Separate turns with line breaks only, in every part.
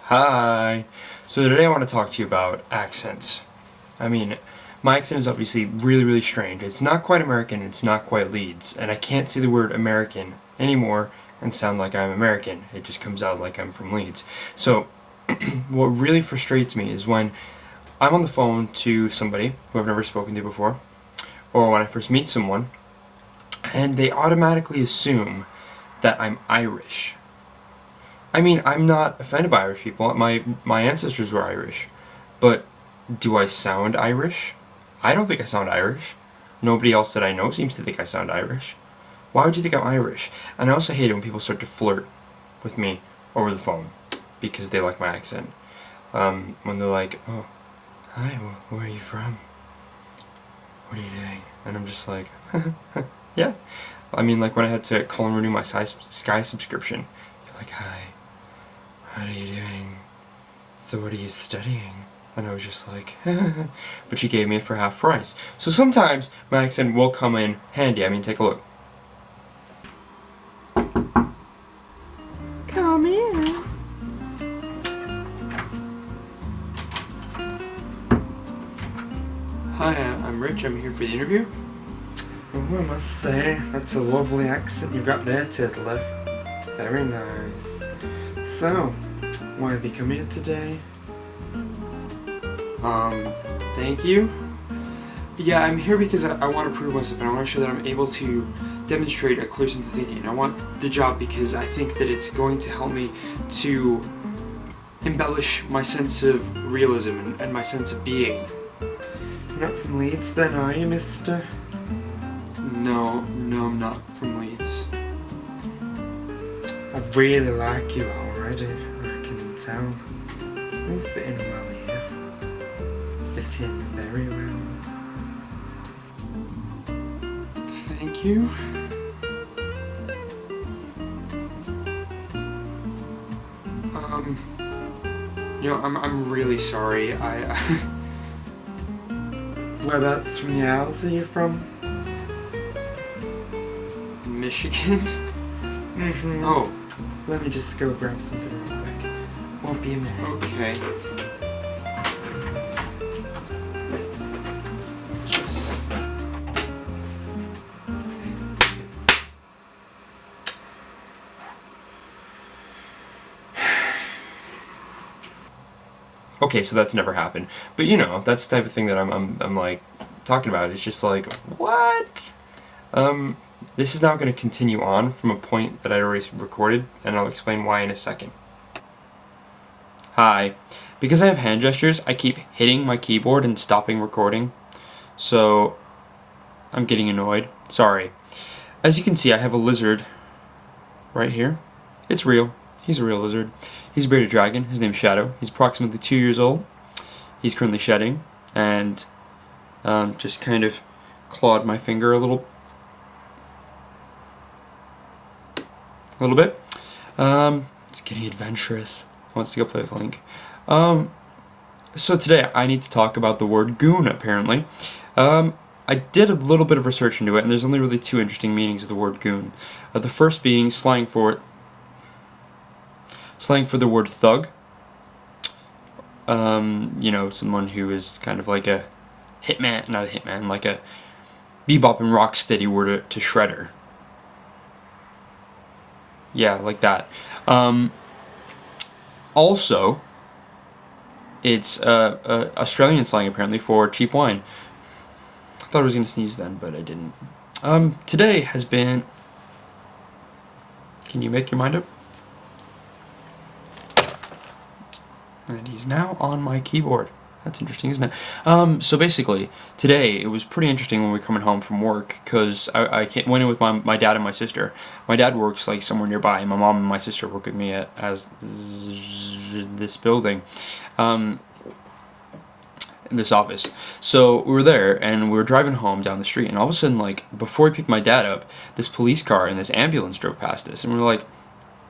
Hi! So today I want to talk to you about accents. I mean, my accent is obviously really strange. It's not quite American, it's not quite Leeds, and I can't say the word American anymore and sound like I'm American. It just comes out like I'm from Leeds. So, what really frustrates me is when I'm on the phone to somebody who I've never spoken to before, or when I first meet someone, and they automatically assume that I'm Irish. I mean, I'm not offended by Irish people. My ancestors were Irish. But do I sound Irish? I don't think I sound Irish. Nobody else that I know seems to think I sound Irish. Why would you think I'm Irish? And I also hate it when people start to flirt with me over the phone because they like my accent. When they're like, oh, hi, where are you from? What are you doing? And I'm just like, yeah. I mean, like when I had to call and renew my Sky subscription, they're like, hi. What are you doing? So what are you studying? And I was just like, but she gave me it for half price. So sometimes my accent will come in handy. I mean, take a look. Come in. Hi, I'm Rich. I'm here for the interview.
Oh, I must say, that's a lovely accent you've got there, Tiddler. Very nice. So, why have you come here today?
Thank you. Yeah, I'm here because I want to prove myself and I want to show that I'm able to demonstrate a clear sense of thinking. I want the job because I think that it's going to help me to embellish my sense of realism and my sense of being.
You're not from Leeds then, are you, mister?
No, I'm not from Leeds.
I really like you already, I can tell. You fit in well here. Fit in very well.
Thank you. I'm really sorry.
Whereabouts from the Isles are you from?
Michigan?
Mm-hmm.
Oh.
Let me just go grab something real quick. Won't be a minute.
Okay. Okay, so that's never happened. But you know, that's the type of thing that I'm like talking about. It's just like, what? This is now going to continue on from a point that I already recorded, and I'll explain why in a second. Hi. Because I have hand gestures, I keep hitting my keyboard and stopping recording. So, I'm getting annoyed. Sorry. As you can see, I have a lizard right here. It's real. He's a real lizard. He's a bearded dragon. His name is Shadow. He's approximately 2 years old. He's currently shedding, and just kind of clawed my finger a little bit. It's getting adventurous. Wants to go play with Link. So today I need to talk about the word goon, apparently. I did a little bit of research into it, and there's only really two interesting meanings of the word goon. The first being slang for the word thug. You know, someone who is kind of like a hitman, not a hitman, like a Bebop and Rocksteady were to Shredder. Yeah, like that. Also, it's Australian slang apparently for cheap wine. I thought I was going to sneeze then, but I didn't. Today has been... Can you make your mind up? And he's now on my keyboard. That's interesting, isn't it? So basically, today it was pretty interesting when we were coming home from work, because I went in with my dad and my sister. My dad works like somewhere nearby, and my mom and my sister work with me at this building, in this office. So we were there, and we were driving home down the street, and all of a sudden, like, before we picked my dad up, this police car and this ambulance drove past us, and we were like,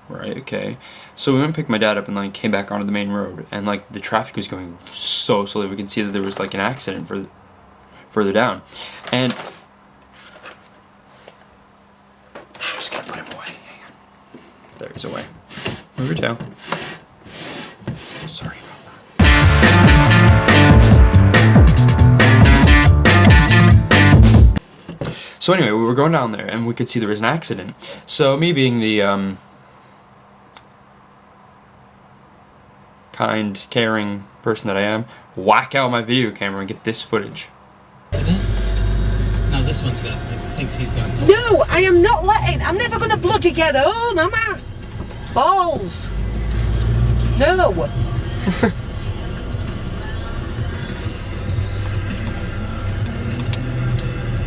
right, okay. So we went and picked my dad up and like came back onto the main road, and like the traffic was going so slowly. We can see that there was like an accident further down, and just gotta put him away. Hang on. There he's away. Move your tail. Sorry about that. So anyway, we were going down there and we could see there was an accident. So me being the kind, caring person that I am, whack out my video camera and get this footage.
This? No, this one's gonna thinks he's going to.
No, I am not letting. I'm never gonna bloody get home, am I? Balls. No.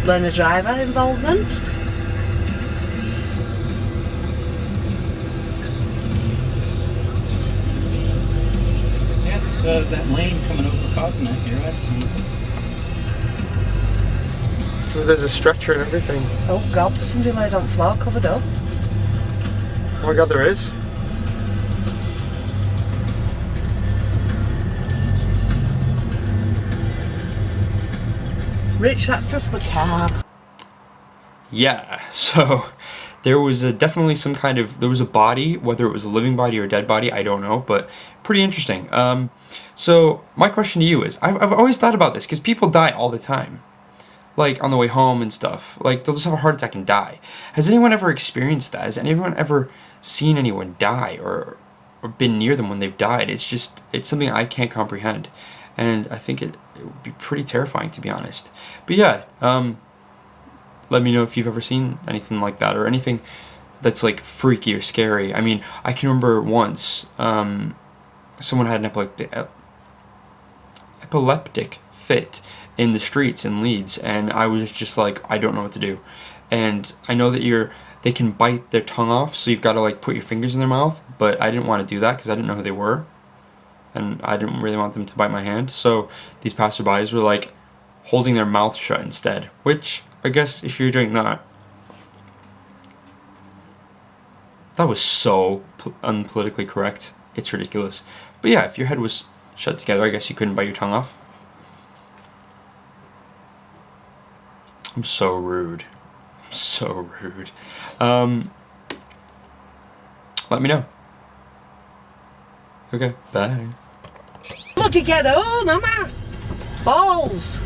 Learner driver involvement.
Yeah, it's that lane coming over Cosmic, you're right.
So there's a stretcher and everything.
Oh God, there's somebody laid on the floor, covered up.
Oh my God, there is.
Rich actress with car.
Yeah, so there was definitely some kind of, there was a body, whether it was a living body or a dead body, I don't know, but pretty interesting. So my question to you is, I've always thought about this, because people die all the time. Like on the way home and stuff. Like they'll just have a heart attack and die. Has anyone ever experienced that? Has anyone ever seen anyone die or been near them when they've died? It's just, it's something I can't comprehend. And I think it would be pretty terrifying, to be honest. But yeah, let me know if you've ever seen anything like that or anything that's like freaky or scary. I mean, I can remember once someone had an epileptic fit in the streets in Leeds, and I was just like, I don't know what to do. And I know that they can bite their tongue off, so you've got to like put your fingers in their mouth, but I didn't want to do that because I didn't know who they were, and I didn't really want them to bite my hand. So these passerbys were like holding their mouth shut instead, which I guess if you're doing that, that was so unpolitically correct, it's ridiculous. But yeah, if your head was shut together, I guess you couldn't bite your tongue off. I'm so rude. I'm so rude. Let me know. Okay, bye.
Bloody get home, am I? Balls.